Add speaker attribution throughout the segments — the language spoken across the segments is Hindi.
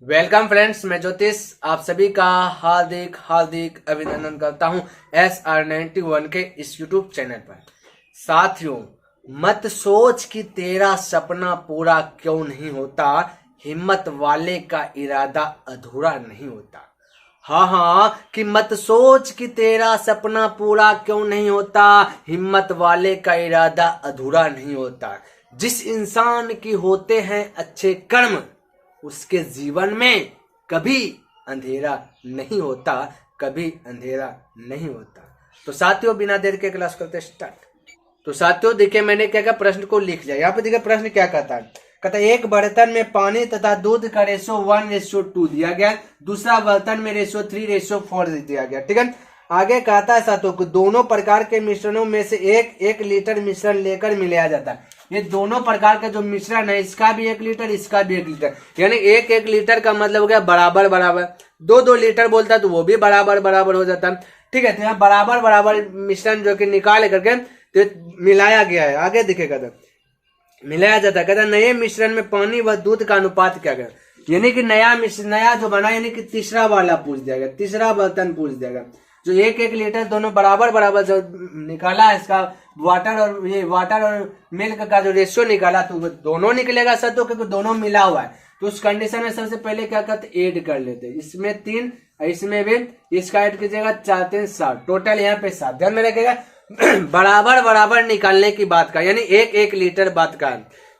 Speaker 1: वेलकम फ्रेंड्स, मैं ज्योतिष आप सभी का हार्दिक हार्दिक अभिनंदन करता हूं SR91 के इस YouTube चैनल पर। साथियों, मत सोच कि तेरा सपना पूरा क्यों नहीं होता, हिम्मत वाले का इरादा अधूरा नहीं होता। हाँ, कि मत सोच कि तेरा सपना पूरा क्यों नहीं होता, हिम्मत वाले का इरादा अधूरा नहीं होता। जिस इंसान की होते हैं अच्छे कर्म, उसके जीवन में कभी अंधेरा नहीं होता, कभी अंधेरा नहीं होता। तो साथियों, बिना देर के क्लास करते स्टार्ट। तो साथियों देखिए, मैंने क्या क्या प्रश्न को लिख लिया। यहाँ पे देखिए प्रश्न क्या कहता है। कहता है एक बर्तन में पानी तथा दूध का रेशो 1:2 दिया गया, दूसरा बर्तन में रेशो 3:4 दिया गया। ठीक है, आगे कहता है साथियों को दोनों प्रकार के मिश्रणों में से एक लीटर मिश्रण लेकर मिलाया जाता है। ये दोनों प्रकार का जो मिश्रण है, इसका भी 1 लीटर, इसका भी 1 लीटर, यानी 1 लीटर का मतलब हो गया बराबर बराबर। 2 लीटर बोलता है तो वो भी बराबर बराबर हो जाता है। ठीक है, तो यहाँ बराबर बराबर मिश्रण जो कि निकाल करके तो मिलाया गया है। आगे दिखेगा तो मिलाया जाता है। कहता है नए मिश्रण में पानी व दूध का अनुपात क्या गया, यानी कि नया जो बना, यानी कि तीसरा वाला पूछ दिया गया, तीसरा बर्तन पूछ दिया गया। जो 1 लीटर दोनों बराबर बराबर जो निकाला है, इसका वाटर और मिल्क का जो रेशियो निकाला, तो वो दोनों निकलेगा सर, तो क्योंकि दोनों मिला हुआ है। तो उस कंडीशन में सबसे पहले क्या करते, ऐड कर लेते। इसमें 3, इसमें भी, इसका ऐड कीजिएगा 4 3 7, टोटल यहाँ पे 7। ध्यान में रखिएगा बराबर बराबर निकालने की बात का, यानी 1 लीटर बात का,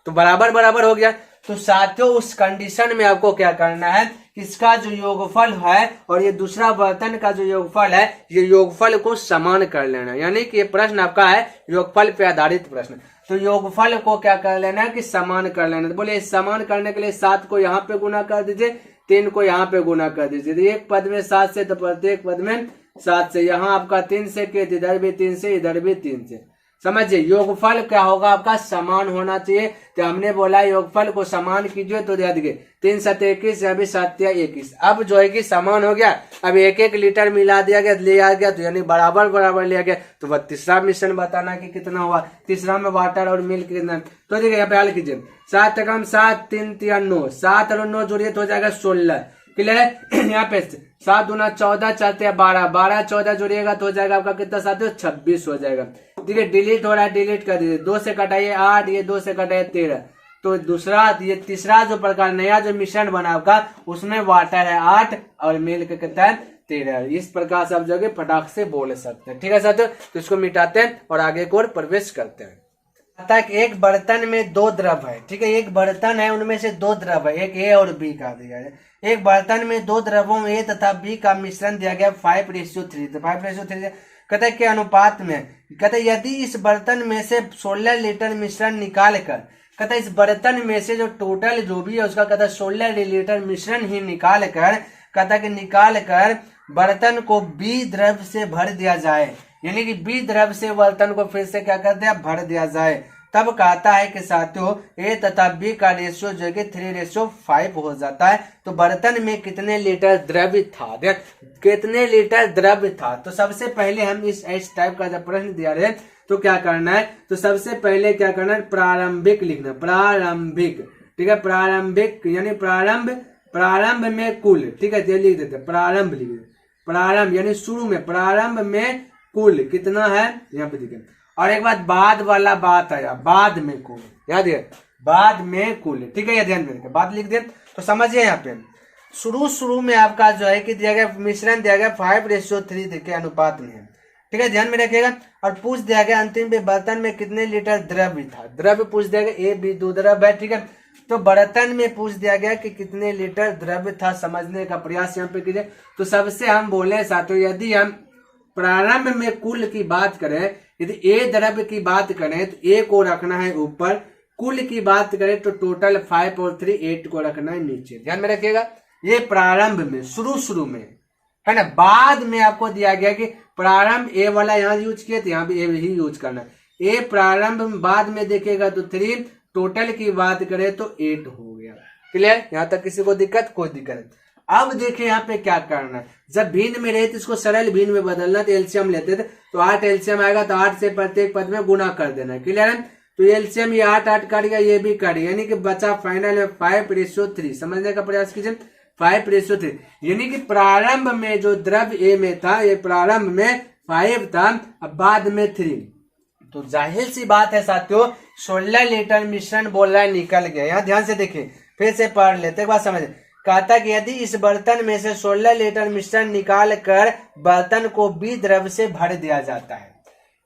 Speaker 1: तो बराबर बराबर हो गया। तो साथियों उस कंडीशन में आपको क्या करना है, इसका जो योगफल है और ये दूसरा बर्तन का जो योगफल है, ये योगफल को समान कर लेना। यानी कि ये प्रश्न आपका है योगफल पे आधारित प्रश्न। तो योगफल को क्या कर लेना है कि समान कर लेना। तो बोले समान करने के लिए 7 को यहाँ पे गुना कर दीजिए, 3 को यहाँ पे गुना कर दीजिए। तो एक पद में 7 से, तो प्रत्येक पद में 7 से, यहाँ आपका 3 से, के इधर भी 3 से, इधर भी 3 से। समझिए योगफल क्या होगा आपका, समान होना चाहिए। तो हमने बोला योगफल को समान कीजिए, तो याद कीजिए 3 7 21, अभी 7 21। अब जो है कि समान हो गया। अब 1 1 लीटर मिला दिया गया, ले आ गया, तो यानी बराबर बराबर लिया गया। तो वह तीसरा मिश्रण बताना कि कितना हुआ, तीसरा में वाटर और मिल्क कितना। तो देखिए यहाँ पे हल कीजिए, 7 कम 7, 3 3 9, 7 और 9 जोड़िए तो हो जाएगा 16। क्लियर है। यहाँ पे 7 दूना 14, 4 12, 12 14 जोड़िएगा तो हो जाएगा आपका कितना साथियों, 26 हो जाएगा। ठीक है, डिलीट हो रहा है, डिलीट कर दीजिए। 2 से कटाइए 8, ये 2 से कटाइए 13। तो दूसरा, ये तीसरा जो प्रकार नया जो मिश्रण बना आपका, उसमें वाटर है 8 और मिल्क कितना है 13। इस प्रकार से आप जो है फटाक से बोल सकते हैं। ठीक है साथियों, तो इसको मिटाते हैं और आगे को प्रवेश करते हैं। एक बर्तन में 2 द्रव है। ठीक है, एक बर्तन है, उनमें से 2 द्रव है, एक ए और बी का दिया है। एक बर्तन में 2 द्रवों ए तथा बी का मिश्रण दिया गया 5:3। तो 5:3 कहते हैं के अनुपात में। कहते हैं यदि इस बर्तन में से 16 लीटर मिश्रण निकाल कर, कहते हैं इस बर्तन में से जो टोटल जो भी है उसका कहता है 16 लीटर मिश्रण ही निकाल कर, कहता है कि निकाल कर बर्तन को बी द्रव से भर दिया जाए, यानी कि बी द्रव से बर्तन को फिर से क्या कर दिया, भर दिया जाए। तब कहता है कि साथियों ए तथा बी का रेशियो जो कि 3:5 हो जाता है। तो बर्तन में कितने लीटर द्रव्य था, कितने लीटर द्रव्य था। तो सबसे पहले हम इस टाइप का जब प्रश्न दिया रहे तो क्या करना है, तो सबसे पहले क्या करना है, प्रारंभिक लिखना, प्रारंभिक। ठीक है, प्रारंभिक यानी प्रारंभ में कुल। ठीक है, ये लिख देते, प्रारंभ लिख देते, प्रारंभ यानी शुरू में, प्रारंभ में कुल कितना है यहाँ पे देखिए। और एक बात बाद वाला बात आया, बाद में कुल, याद है, बाद में कुल। ठीक है, ये ध्यान में बात लिख दे। तो समझिए यहाँ पे शुरू में आपका जो है कि दिया गया मिश्रण दिया गया 5:3 के अनुपात में है। ठीक है, ध्यान में रखिएगा। और पूछ दिया गया अंतिम में बर्तन में कितने लीटर द्रव्य था, द्रव्य पूछ दिया गया, ए बी 2 द्रव्य है। ठीक है, तो बर्तन में पूछ दिया गया कि कितने लीटर द्रव्य था, समझने का प्रयास यहाँ पे कीजिए। तो सबसे हम बोले साथियों, यदि हम प्रारंभ में कुल की बात करें, यदि ए द्रव्य की बात करें तो ए को रखना है ऊपर, कुल की बात करें तो टोटल 5 और 3 8 को रखना है नीचे। ध्यान में रखिएगा, ये प्रारंभ में, शुरू में है ना। बाद में आपको दिया गया कि प्रारंभ ए वाला यहाँ यूज किए तो यहाँ भी ए ही यूज करना है। ए प्रारंभ में, बाद में देखिएगा तो 3, टोटल की बात करें तो 8 हो गया। क्लियर, यहाँ तक किसी को दिक्कत, कोई दिक्कत नहीं। अब देखिए यहाँ पे क्या करना है, जब भिन्न में रहे तो इसको सरल भिन्न में बदलना, तो एलसीएम लेते थे, तो 8 एलसीएम आएगा, तो 8 से प्रत्येक पद में गुना कर देना है। क्लियर है, तो एलसीएम ये 8 8 काट गया, ये भी काट गया, यानी कि बचा फाइनल में 5:3। समझने का प्रयास कीजिए, 5:3, यानी कि प्रारंभ में जो द्रव ए में था, ये प्रारंभ में 5 था, अब बाद में 3। तो जाहिर सी बात है साथियों, 16 लीटर मिश्रण बोल रहा है निकल गया। यहाँ ध्यान से देखिए, फिर से पढ़ लेते, एक बात समझ। कहता कि यदि इस बर्तन में से 16 लीटर मिश्रण निकाल कर बर्तन को बी द्रव से भर दिया जाता है,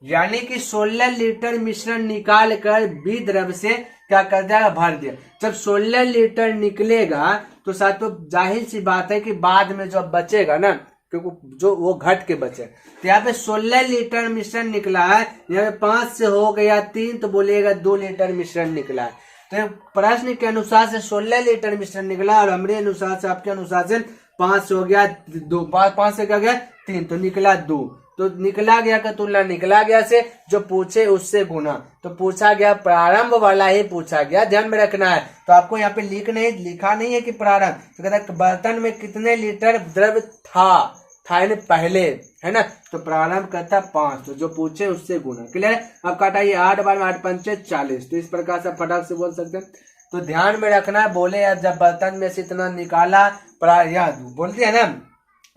Speaker 1: यानी कि 16 लीटर मिश्रण निकाल कर बी द्रव से क्या कर दिया, भर दिया। जब 16 लीटर निकलेगा तो साथियों जाहिर सी बात है कि बाद में जो बचेगा ना, क्योंकि जो वो घट के बचे, तो यहाँ पे 16 लीटर मिश्रण निकला है, यहाँ पे 5 से हो गया 3, तो बोलिएगा 2 लीटर मिश्रण निकला है। तो प्रश्न के अनुसार से 16 लीटर मिश्रण निकला, और हमारे अनुसार से, आपके अनुसार से 5 से हो गया 2, 5 से क्या गया 3, तो निकला 2। तो निकला गया का तुलना निकला गया से, जो पूछे उससे गुना, तो पूछा गया प्रारंभ वाला ही पूछा गया, ध्यान में रखना है। तो आपको यहाँ पे लिखा नहीं है कि प्रारंभ, तो कहता है बर्तन में कितने लीटर द्रव था यानी पहले, है ना, तो प्रारंभ करता 5, तो जो पूछे उससे गुना। क्लियर है। अब काटाइए 8 बार 8 पंचे 40, तो इस प्रकार से फटाक से बोल सकते हैं। तो ध्यान में रखना है, बोले अब जब बर्तन में से इतना निकाला, बोलते है ना,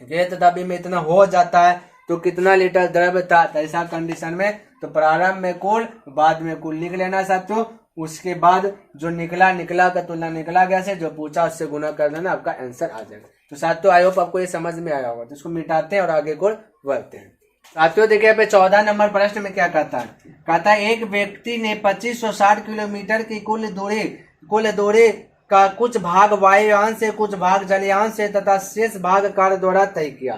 Speaker 1: ये तभी में इतना हो जाता है, तो कितना लीटर द्रव था, ऐसा कंडीशन में तो प्रारंभ में कुल, बाद में कुल लिख लेना साथियों। उसके बाद जो निकला का तुलना निकला गया से, जो पूछा उससे गुना कर देना, आपका आंसर आ जाएगा। तो साथियों आई होप आपको ये समझ में आया होगा। तो इसको मिटाते हैं और आगे को बढ़ते हैं। साथियों देखिए पे 14 नंबर प्रश्न में क्या कहता है, कहता है एक व्यक्ति ने 2560 किलोमीटर की कुल दूरी का कुछ भाग वायुयान से, कुछ भाग जलयान से तथा शेष भाग कार द्वारा तय किया।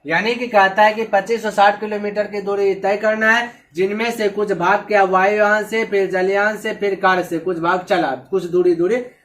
Speaker 1: यानी कि कहता है कि 2560 किलोमीटर की दूरी तय करना है, जिनमें से कुछ भाग क्या वायुयान से, फिर जलयान से, फिर कार से कुछ भाग चला, कुछ दूरी,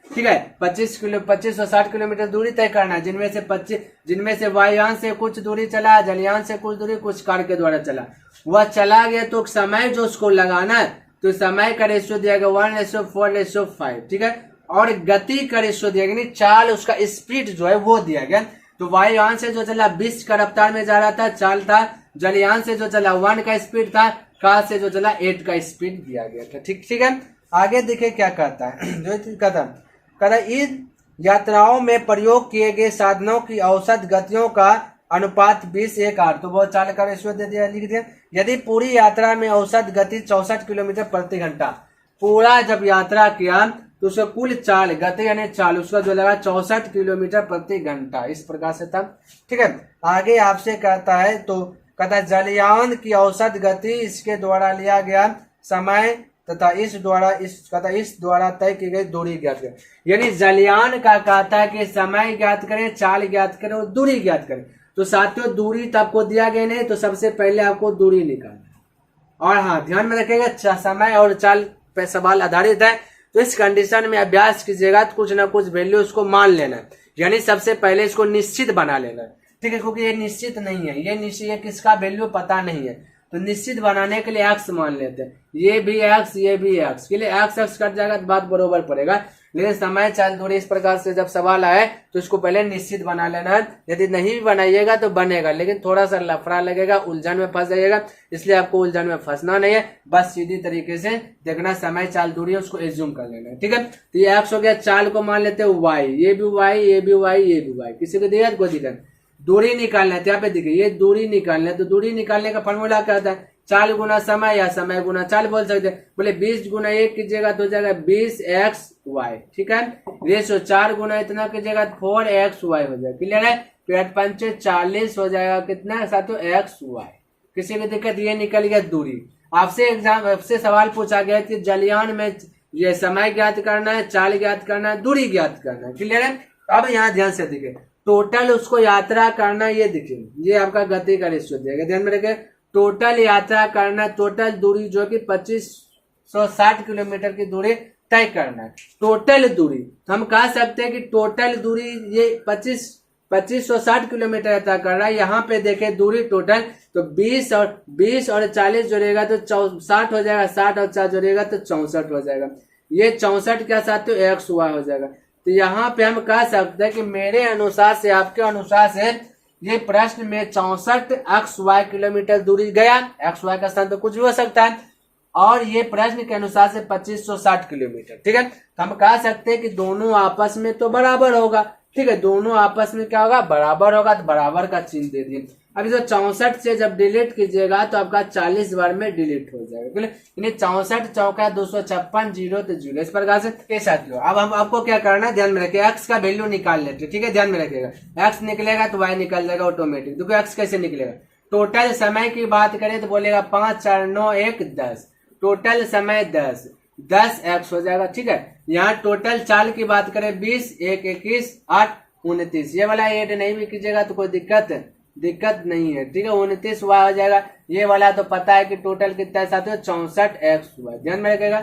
Speaker 1: ठीक है। 2560 किलोमीटर दूरी तय करना है, जिनमें से वायुयान से कुछ दूरी चला, जलयान से कुछ दूरी, कुछ कार के द्वारा चला। वह चला गया तो समय जो उसको लगाना है, तो समय का रेशियो दिया गया 1:4:5, ठीक है। और गति का रेशियो दिया गया, चाल उसका स्पीड जो है वो दिया गया। तो वायुयान से जो चला 20 का रफ्तार में जा रहा था, चाल था। जलयान से जो चला 1 का स्पीड था, कार से जो चला 8 का स्पीड दिया गया था। ठीक है। आगे देखिए क्या कहता है, जो कहता इन यात्राओं में प्रयोग किए गए साधनों की औसत गतियों का अनुपात 20:8, तो वो चाल का रेशियो दे दिया, लिख दिया। यदि पूरी यात्रा में औसत गति 64 किलोमीटर प्रति घंटा, पूरा जब यात्रा किया तो उसका कुल चाल, गति यानी चाल, उसका जो लगा 64 किलोमीटर प्रति घंटा, इस प्रकार से था। ठीक है। आगे आपसे कहता है, तो कहता है जलयान की औसत गति इसके द्वारा लिया गया समय तथा इस द्वारा तय की गई दूरी ज्ञात करें। यानी जलयान का कहता है कि समय ज्ञात करें, चाल ज्ञात करें और दूरी ज्ञात करें। तो साथियों दूरी तो आपको दिया गया नहीं, तो सबसे पहले आपको दूरी निकालना। और हाँ ध्यान में रखिएगा समय और चाल पे सवाल आधारित है, तो इस कंडीशन में अभ्यास कीजिएगा तो कुछ ना कुछ वैल्यू उसको मान लेना है, यानी सबसे पहले इसको निश्चित बना लेना है। ठीक है, क्योंकि ये निश्चित नहीं है, ये किसका वैल्यू पता नहीं है, तो निश्चित बनाने के लिए एक्स मान लेते हैं। ये भी एक्स, ये भी एक्स, के लिए एक्स कट जाएगा तो बात बरोबर पड़ेगा। लेकिन समय चाल दूरी इस प्रकार से जब सवाल आए तो इसको पहले निश्चित बना लेना है। यदि नहीं भी बनाइएगा तो बनेगा, लेकिन थोड़ा सा लफड़ा लगेगा, उलझन में फंस जाइएगा, इसलिए आपको उलझन में फंसना नहीं है, बस सीधी तरीके से देखना समय चाल दूरी है उसको एज्यूम कर लेना है। ठीक है, तो ये एक्स हो गया, चाल को मान लेते हैं वाई, ये भी वाई, ये भी वाई, ये भी वाई, किसी को दिया कोई दिक्कत। दूरी निकालना है, यहाँ पे देखिए ये दूरी निकालना है, तो दूरी निकालने का फॉर्मूला क्या होता है, चाल गुना समय या समय गुना चाल बोल सकते हैं। बोले 20 गुना 1 कीजिएगा तो हो जाएगा 20xy। ठीक है, रेशो 4 गुना इतना कीजिएगा 4xy हो जाएगा। क्लियर है, तो 8×5 40 हो जाएगा कितना साथियों xy। किसी भी दिक्कत, ये निकल गया दूरी। आपसे सवाल पूछा गया कि जलयान में ये समय ज्ञात करना है, चाल ज्ञात करना है, दूरी ज्ञात करना है। क्लियर है, अब यहाँ ध्यान से देखिए टोटल उसको यात्रा करना, ये देखिए ये आपका गति का रेशियो दिया गया, ध्यान में रखें। टोटल यात्रा करना, टोटल दूरी जो कि 2560 किलोमीटर की दूरी तय करना है। टोटल दूरी हम कह सकते हैं कि टोटल दूरी ये 2560 किलोमीटर यात्रा कर रहा है। यहाँ पे देखें दूरी टोटल, तो 20 और 40 जोड़ेगा तो 60 हो जाएगा, 60 और 4 जोड़ेगा तो 64 हो जाएगा। ये 64 के साथ तो xy हो जाएगा। तो यहाँ पे हम कह सकते हैं कि मेरे अनुसार से, आपके अनुसार से ये प्रश्न में 64 xy किलोमीटर दूरी गया। xy का स्थान तो कुछ भी हो सकता है, और ये प्रश्न के अनुसार से 2560 किलोमीटर। ठीक है, तो हम कह सकते हैं कि दोनों आपस में तो बराबर होगा। ठीक है, दोनों आपस में क्या होगा, बराबर होगा, तो बराबर का चिन्ह दे दिए। अब इसे 64 से जब डिलीट कीजिएगा तो आपका 40 बार में डिलीट हो जाएगा। यानी 64 चौका 256, 0 तो 0। इस प्रकार से के साथियों अब हम आपको क्या करना है, ध्यान में रखिए, एक्स का वैल्यू निकाल लेते हैं। ठीक है, ध्यान में रखिएगा, एक्स निकलेगा तो वाई निकल जाएगा ऑटोमेटिक। देखो एक्स कैसे निकलेगा, टोटल समय की बात करें तो बोलेगा 5 4 9 1 10, टोटल समय 10 एक्स हो जाएगा। ठीक है, यहाँ टोटल चाल की बात करें 20 1 21 8 29, ये वाला ऐड नहीं भी कीजिएगा तो कोई दिक्कत नहीं है। ठीक है, 29 वाई हो जाएगा। ये वाला तो पता है कि टोटल कितना है साथियों, 64 एक्स हुआ, ध्यान में रखेगा।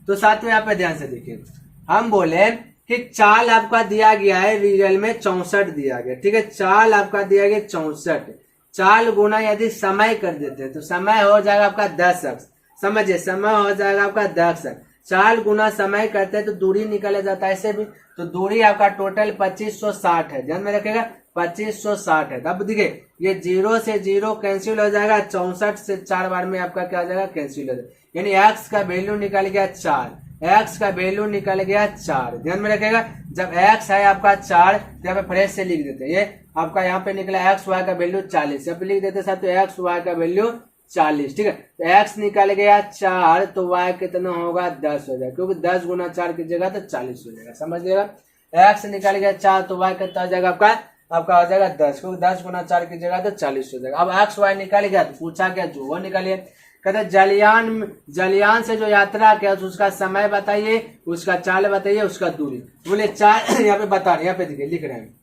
Speaker 1: तो साथियों यहाँ पे ध्यान से देखिए, हम बोले कि चाल आपका दिया गया है रियल में 64 दिया गया। ठीक है, चाल आपका दिया गया 64, चाल गुना यदि समय कर देते हैं तो समय हो जाएगा आपका 10 एक्स। समझिए, समय हो जाएगा आपका 10 एक्स। चाल गुना समय करते हैं तो दूरी निकल जाता है ऐसे भी, तो दूरी आपका टोटल 2560 है, ध्यान में रखेगा 2560 है। अब देखिए ये 0 से 0 कैंसिल हो जाएगा, 64 से 4 बार में आपका क्या हो जाएगा, कैंसिल हो जाएगा। यानी एक्स का वैल्यू निकल गया 4, एक्स का वैल्यू निकल गया 4, ध्यान में रखेगा। जब एक्स है आपका 4 तो यहाँ पे फ्रेश से लिख देते हैं, ये आपका यहाँ पे निकला एक्स वाई का वैल्यू 40, यहाँ पे लिख देते साथ, एक्स वाई का वैल्यू 40। ठीक है, तो एक्स निकल गया 4 तो वाई कितना होगा 10 हो जाएगा, क्योंकि 10 गुना 4 की जगह तो 40 हो जाएगा। समझिएगा, एक्स निकल गया 4 तो वाई कितना हो जाएगा आपका हो जाएगा 10, क्योंकि 10 गुना 4 की जगह तो 40 हो जाएगा। अब एक्स वाई निकल गया तो पूछा क्या, जो वो निकालिए। कहते जलियान से जो यात्रा किया उसका समय बताइए, उसका चाल बताइए, उसका दूरी। बोले 4 यहाँ पे बता रहे, यहाँ पे देखिए लिख रहे हैं,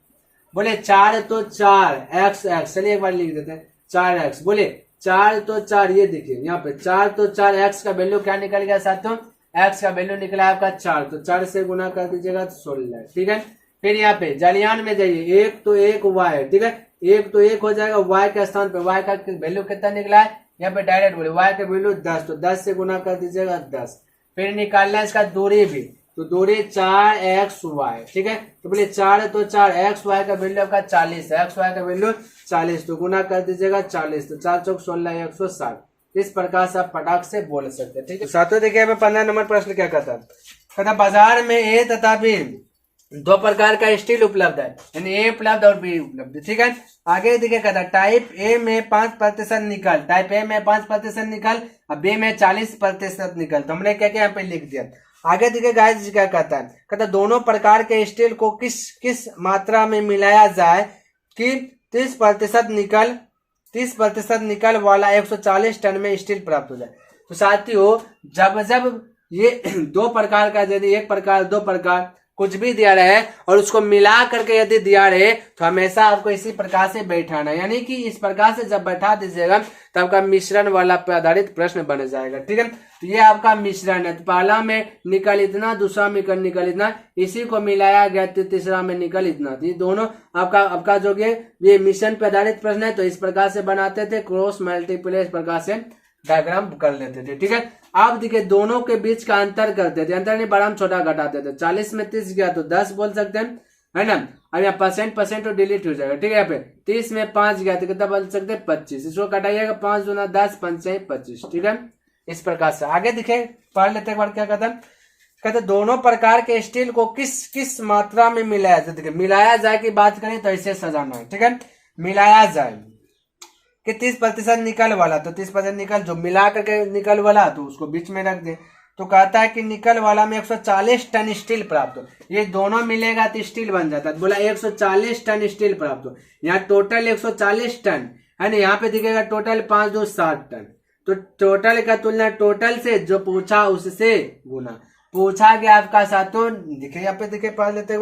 Speaker 1: बोले 4 तो 4 एक्स एक्स, चलिए एक बार लिख देते हैं 4 एक्स। बोले 4 तो 4, ये देखिए यहाँ पे 4 तो 4 एक्स का वैल्यू क्या निकल गया साथियों, एक्स का वैल्यू निकला आपका 4, तो 4 से गुना कर दीजिएगा तो 16। ठीक है, फिर यहाँ पे जलियान में जाइए, 1 तो 1 वाई। ठीक है, 1 तो 1 हो जाएगा, वाई के स्थान पे वाई का वैल्यू कितना निकला है, यहाँ पे डायरेक्ट बोले वाई का वैल्यू 10, तो 10 से गुना कर दीजिएगा 10। फिर निकालना है इसका दूरी भी, तो दूरी 4 एक्स वाई। ठीक है, तो बोले 4 तो 4 एक्स वाई का वैल्यू आपका 40 है, एक्स वाई का वैल्यू 40, तो गुना कर दीजिएगा 40, तो 4 चौक 16 160। इस प्रकार से आप फटाक से बोल सकते हैं। ठीक है, साथियों देखिए हमें 15 नंबर प्रश्न क्या कहता, बाजार में ए तथा बी 2 प्रकार का स्टील उपलब्ध है, यानी ए उपलब्ध और बी उपलब्ध। ठीक है, आगे देखिए कहता टाइप ए में 5% निकल, टाइप ए में 5% निकल, अब बी में 40% निकल। तो हमने क्या क्या यहाँ पे लिख दिया। आगे देखिए गाइस क्या कहता दोनों प्रकार के स्टील को किस मात्रा में मिलाया जाए कि 30% निकल वाला 140 टन में स्टील प्राप्त हो जाए। तो साथियों जब ये 2 प्रकार का, यदि 1 प्रकार 2 प्रकार कुछ भी दिया रहे और उसको मिला करके यदि दिया रहे तो हमेशा आपको इसी प्रकार से बैठाना, यानी कि इस प्रकार से जब बैठा दीजिएगा तो आपका मिश्रण वाला पे आधारित प्रश्न बन जाएगा। ठीक है, तो ये आपका मिश्रण है, तो पहला में निकल इतना, दूसरा में निकल इतना, इसी को मिलाया गया तो तीसरा में निकल इतना। तो ये दोनों आपका जो ये मिश्रण पे आधारित प्रश्न है, तो इस प्रकार से बनाते थे, क्रॉस मल्टीप्लाई इस प्रकार से डायग्राम कर लेते थे। ठीक है, आप देखिए दोनों के बीच का अंतर करते थे, अंतर नहीं बड़ा हम छोटा घटाते थे, 40 में 30 गया तो 10 बोल सकते हैं, है ना। अब यहाँ परसेंट तो डिलीट हो जाएगा। ठीक है, यहाँ पे 30 में 5 गया तो कितना बोल सकते हैं 25, इसको कटाइएगा 5 दूना 10 5 25। ठीक है, इस प्रकार से आगे दिखे पढ़ लेते एक बार क्या कहते दोनों प्रकार के स्टील को किस मात्रा में मिलाया जाए। देखिए मिलाया जाए की बात करें तो ऐसे सजाना है। ठीक है, मिलाया जाए कि 30% निकल वाला, तो 30% निकल जो मिला करके निकल वाला तो उसको बीच में रख दे। तो कहता है कि निकल वाला में 140 टन स्टील प्राप्त हो, ये दोनों मिलेगा तो स्टील बन जाता है। बोला 140 टन स्टील प्राप्त हो, यहाँ टोटल 140 टन है ना, यहाँ पे दिखेगा टोटल 5 2 60 टन। तो टोटल का तुलना टोटल से जो पूछा उससे गुना, पूछा गया आपका सातों दिखे, यहाँ पे दिखे पढ़ लेते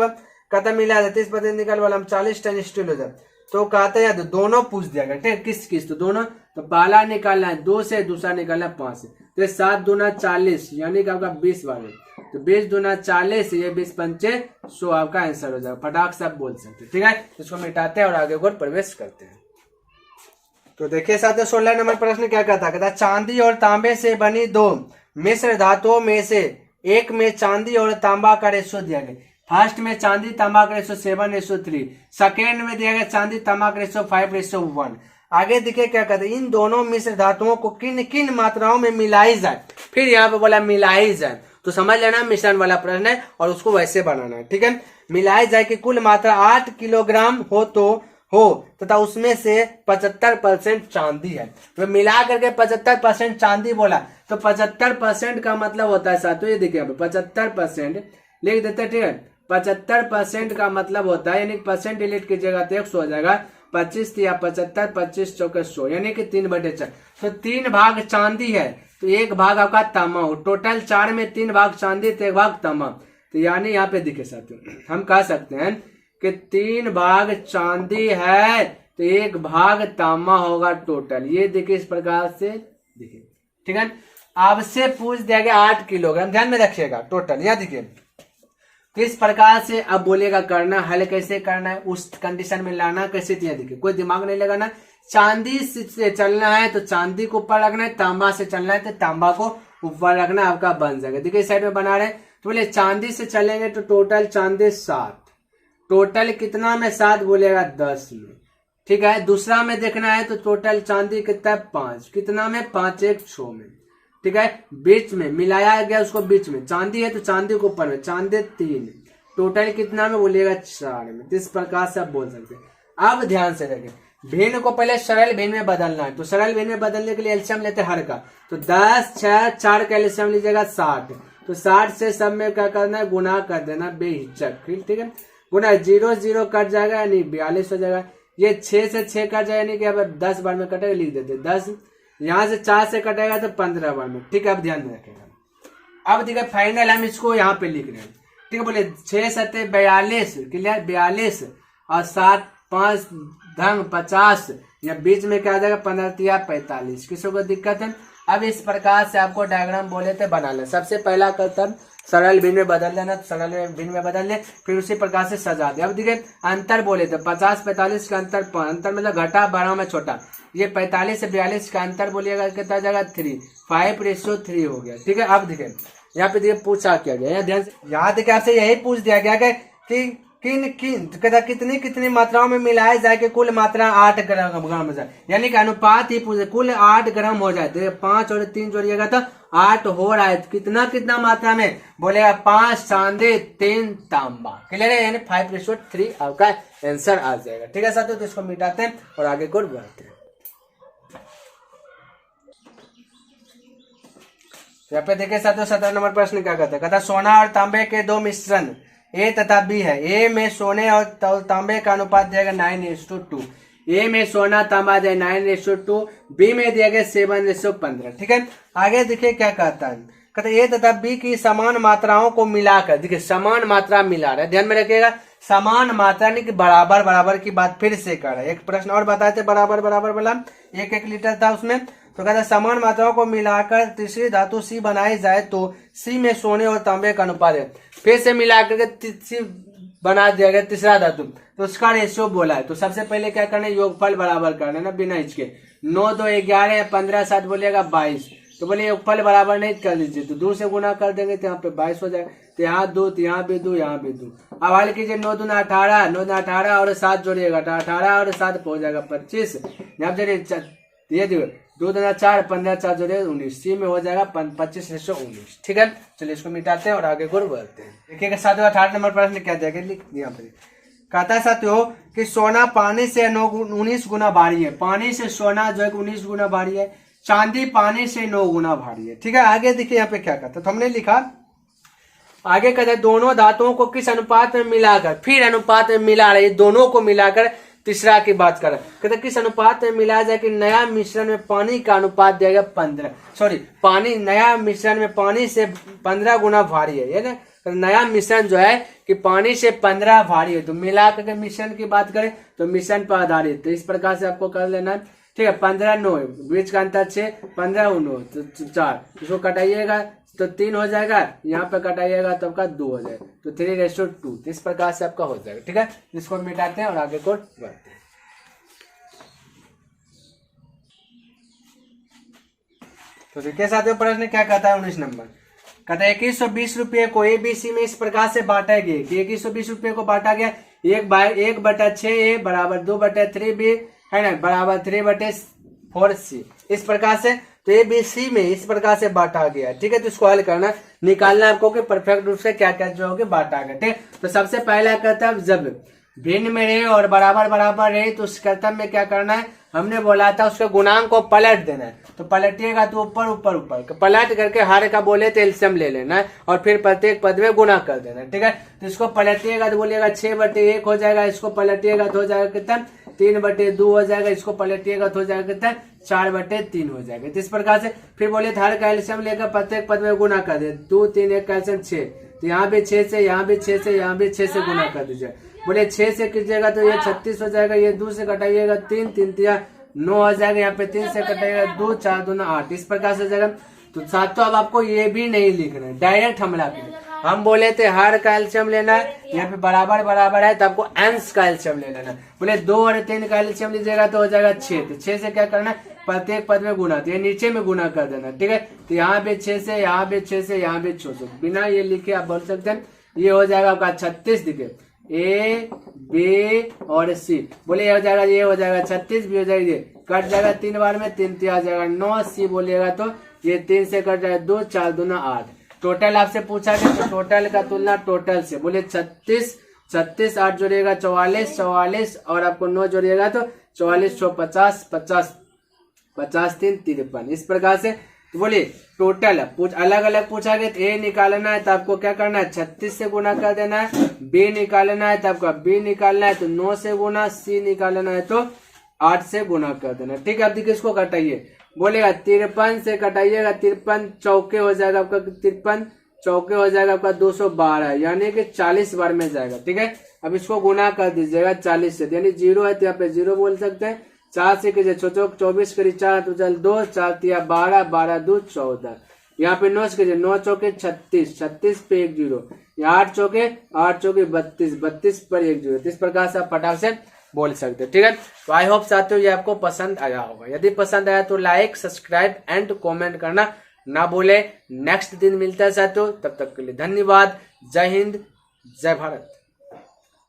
Speaker 1: कहता मिला 30% निकल वाला हम 40 टन स्टील हो जाए। तो कहते हैं तो दोनों पूछ दिया गया, ठीक किस तो दोनों, तो पहला निकालना है 2 से, दूसरा निकालना है 5 से, तो 7 दूना 40 यानी कि आपका 20 वाले, तो 20 दूना 40 ये 20 पंचे 100 आपका आंसर हो जाएगा। फटाक से आप बोल सकते हैं। ठीक है, इसको मिटाते हैं और आगे और प्रवेश करते हैं। तो देखिए साथियों 16 नंबर प्रश्न क्या कहता चांदी और तांबे से बनी 2 मिश्र धातुओं में से एक में चांदी और तांबा का रेशो दिया गया। फर्स्ट में चांदी तांबा का रेशो 7:3, सेकेंड में दिया गया चांदी तांबा का रेशो 5:1। आगे देखिए क्या कहते हैं, इन दोनों मिश्र धातुओं को किन किन मात्राओं में मिलाई जाए। फिर यहाँ पे बोला मिलाई जाए, तो समझ लेना मिश्रण वाला प्रश्न है और उसको वैसे बनाना है, ठीक है। मिलाई जाए कि कुल मात्रा 8 किलोग्राम हो तथा उसमें से 75% चांदी है। तो मिला करके 75% चांदी बोला, तो 75% का मतलब होता है साथियों, ये देखिए 75% लिख देते, ठीक है। 75% का मतलब होता है, यानी परसेंट डिलीट कीजिएगा तो 100 हो जाएगा। 25 या 75, 25 चौके 100, यानी कि 3/4। तो 3 भाग चांदी है तो 1 भाग आपका तांबा हो। टोटल 4 में 3 भाग चांदी तो 1 भाग तांबा। तो यानी यहाँ पे दिखे साथियों, हम कह सकते हैं कि 3 भाग चांदी है तो 1 भाग तांबा होगा टोटल। ये देखिए इस प्रकार से देखिए, ठीक है। आपसे पूछ दिया गया 8 किलोग्राम, ध्यान में रखिएगा टोटल, यहाँ देखिए। तो इस प्रकार से अब बोलेगा करना, हल कैसे करना है, उस कंडीशन में लाना कैसे दिया, देखिए कोई दिमाग नहीं लगाना। चांदी से चलना है तो चांदी को ऊपर रखना है, तांबा से चलना है तो तांबा को ऊपर रखना, आपका बन जाएगा। देखिए साइड में बना रहे, तो बोले चांदी से चलेंगे तो टोटल चांदी 7, टोटल कितना में 7 बोलेगा 10 में, ठीक है। दूसरा में देखना है तो टोटल चांदी कितना 5, कितना में 5 1 6 में, ठीक है। बीच में मिलाया गया उसको, बीच में चांदी है तो चांदी को ऊपर में, चांदी 3, टोटल कितना में बोलेगा 4 में। इस प्रकार से आप बोल सकते हैं। अब ध्यान से देखें, भिन्न को पहले सरल भिन्न में बदलना है, तो सरल भिन्न में बदलने के लिए एलसीएम लेते हैं हर का, तो 10 6 4 का एलसीएम लीजिएगा 60, तो 60 से सब में क्या करना है, गुना कर देना बेहिचक, ठीक है। गुना 0 0 कट जाएगा यानी 42 हो जाएगा। ये 6 से 6 कट जाएगा यानी कि अब 10 बार में कटेगा, लिख देते 10। यहाँ से 4 से कटेगा तो 15 बार में, ठीक है। अब ध्यान में रखेगा। अब देखिए फाइनल हम इसको यहाँ पे लिख रहे हैं, ठीक है। बोले 6 7 42, क्लियर, 42 और 7 5 धंग 50, या बीच में क्या आ जाएगा 15 या 45। किसी को दिक्कत है? अब इस प्रकार से आपको डायग्राम बोले थे बना ले। सबसे पहला कर्तव्य सरल भिन्न में बदल लेना, सरल भिन्न में बदल ले, फिर उसी प्रकार से सजा दे। अब देखिए अंतर बोले थे 50 45 का अंतर मतलब घटा 12 में छोटा, ये 45 से 42 का अंतर बोलिएगा कितना जाएगा 3, 5:3 हो गया, ठीक है। अब देखिए यहाँ पे देखिए पूछा क्या गया, ध्यान से यहाँ देखिए आपसे यही पूछ दिया गया कि कितनी कितनी मात्राओं में मिलाया जाए कि कुल मात्रा 8 ग्राम हो जाए, यानी कि अनुपात ही पूछे, कुल 8 ग्राम हो जाए। तो 5 और 3 जोड़िएगा तो 8 हो रहा है। कितना कितना मात्रा में बोलेगा 5 चांदी 3 तांबा, क्लियर है, यानी 5:3 आपका आंसर आ जाएगा, ठीक है साथियों। तो इसको मिटाते हैं और आगे को बढ़ते हैं। यहाँ पे देखिए साथियों 17 नंबर प्रश्न क्या कहता है, कहता सोना और तांबे के 2 मिश्रण ए तथा बी है। ए में सोने और तांबे का अनुपात दिया गया 9:2, ए में सोना तांबा दिया 9:2, बी में दिया गया 7:15, ठीक है। आगे देखिए क्या कहता है, कहता ए तथा बी की समान मात्राओं को मिलाकर, देखिए समान मात्रा मिला रहा है, ध्यान में रखिएगा, समान मात्रा नहीं कि बराबर बराबर की बात फिर से कर रहा है। एक प्रश्न और बताए थे बराबर बराबर वाला, 1 लीटर था उसमें, तो कहता समान मात्राओं को मिलाकर तीसरी धातु सी बनाई जाए तो सी में सोने और तांबे का अनुपात है। फिर से मिलाकर के सी बना दिया गया तीसरा धातु, तो उसका रेशियो बोला है। तो सबसे पहले क्या करना है, योगफल बराबर करना है ना, बिना हिचके। 9 2 11 15 7 बोलिएगा 22, तो बोले योगफल बराबर नहीं कर लीजिए, तो 2 से गुना कर देंगे तो यहाँ पे 22 हो जाएगा। तो यहाँ 2, तो यहाँ भी 2, यहाँ भी 2। अब हल कीजिए 9 दूना 18, 9 दूना 18 और 7 जोड़िएगा तो 18 और 7 हो जाएगा 25। यहाँ पे ये देखो 2 दूना 4, 15 4 जोड़िए 19, सी में हो जाएगा 25:19, ठीक है। चलिए इसको मिटाते हैं और आगे को बढ़ते हैं। देखिएगा साथियों 18 नंबर प्रश्न क्या दिया गया, यहाँ पे कहता है साथियों कि सोना पानी से 19 गुना भारी है। पानी से सोना जो है 19 गुना भारी है, चांदी पानी से 9 गुना भारी है, ठीक है। आगे देखिए यहाँ पे क्या कहता है, तो हमने लिखा आगे कहता है दोनों धातुओं को किस अनुपात में मिलाकर, फिर अनुपात में मिला रहे, दोनों को मिलाकर तीसरा की बात कर, कहते किस अनुपात में मिलाया जाए कि नया मिश्रण में पानी का अनुपात दिया गया 15, पानी नया मिश्रण में पानी से 15 गुना भारी है, ये ना। तो नया मिश्रण जो है कि पानी से 15 भारी है, तो मिला करके मिश्रण की बात करें तो मिश्रण पर आधारित, तो इस प्रकार से आपको कर लेना है, ठीक है। 15 9 बीच का अंतर 6, 15 9 तो 4, इसको कटाइएगा तो 3 हो जाएगा, यहाँ पे कटाइएगा तो आपका 2 हो जाएगा, तो 3:2, तो इस प्रकार से आपका हो जाएगा, ठीक है। इसको मिटाते हैं और आगे को बढ़ते हैं। तो देखिए साथियों प्रश्न क्या कहता है 19 नंबर, कहता है 2120 रुपये को ABC में इस प्रकार से बांटा गया कि 2120 रुपये को बांटा गया 1/6 A बराबर 2/3 B है ना, बराबर 3/4c। इस प्रकार से तो ए बी सी में इस प्रकार से बांटा गया, ठीक है। तो इसको हल करना, निकालना आपको कि परफेक्ट रूप से क्या क्या जो होगी बांटा गया, ठीक। तो सबसे पहला कर्तव्य, जब भिन्न में रहे और बराबर बराबर रहे तो उस कर्तव्य में क्या करना है, हमने बोला था उसके गुणांक को पलट देना है। तो पलटिएगा तो ऊपर ऊपर ऊपर पलट करके हर का बोले तो एलसीएम ले लेना है और फिर प्रत्येक पद में गुना कर देना है, ठीक है। तो इसको पलटिएगा तो बोलिएगा 6/1 हो जाएगा, इसको पलटिएगा तो हो जाएगा कितना 3/2 हो जाएगा, इसको पलटिएगा तो हो जाएगा कितना 4/3 हो जाएगा। तो इस प्रकार से फिर बोले हर का एलसीएम लेकर प्रत्येक पद में गुना कर दे, 2 3 1 का एलसीएम 6, तो यहाँ भी 6 से, यहाँ भी 6 से, यहाँ भी 6 से गुना कर दीजिए। बोले 6 से कीजिएगा तो ये 36 हो जाएगा, ये 2 से कटाइएगा 3 3 3 9 हो जाएगा, यहाँ पे 3 से कटाइएगा 2 4 2 8, इस प्रकार से हो जाएगा। तो साथियों अब आपको ये भी नहीं लिखना है, डायरेक्ट हमला करें। हम बोले थे हर का एलसीएम लेना है, यहाँ पे बराबर बराबर है तो आपको अंश का एलसीएम ले लेना है। बोले 2 और 3 का एलसीएम लीजिएगा तो हो जाएगा 6, तो 6 से क्या करना है प्रत्येक पद में गुना, तो ये नीचे में गुना कर देना, ठीक है। तो यहाँ पे 6 से, यहाँ पे 6 से, यहाँ पे 6 से, बिना ये लिखे आप बोल सकते हैं ये हो जाएगा आपका 36, दिखे ए बी और सी। बोले ये हो जाएगा, ये हो जाएगा 36, भी हो जाएगा, ये कट जाएगा 3 बार में, 3 3 आ जाएगा 9, सी बोलिएगा तो ये 3 से कट जाएगा 2 4 2 8। टोटल आपसे पूछा गया तो टोटल का तुलना टोटल से, बोले 36 36 8 जोड़िएगा 44 44 और आपको 9 जोड़िएगा तो 44 6 50 50 50 3 53, इस प्रकार से। तो बोलिए टोटल अलग अलग पूछा गया, तो ए निकालना है तो आपको क्या करना है 36 से गुना कर देना है, बी निकालना है तो आपका बी निकालना है तो 9 से गुना, सी निकालना है तो 8 से गुना कर देना, ठीक है। अब देखिए इसको कटाइए, बोलेगा 53 से कटाइएगा, 53 चौके हो जाएगा आपका, 53 चौके हो जाएगा आपका 212, यानी कि 40 बार में जाएगा, ठीक है। अब इसको गुना कर दीजिएगा 40 से, यानी 0 है तो यहाँ पे 0 बोल सकते हैं। 4 से कीजिए 24 करी 4 तो चल 2 4 3 12 12 2 14, यहाँ पे 9 कीजिए 9 चौके 36 36 पे 1 0, 8 चौके 32 32 पर 1 0, इस प्रकार से आप फटाक से बोल सकते हैं, ठीक है। तो आई होप साथियों ये आपको पसंद आया होगा, यदि पसंद आया तो लाइक सब्सक्राइब एंड कमेंट करना ना भूले। नेक्स्ट दिन मिलता है साथियों, तब तक के लिए धन्यवाद। जय हिंद, जय भारत।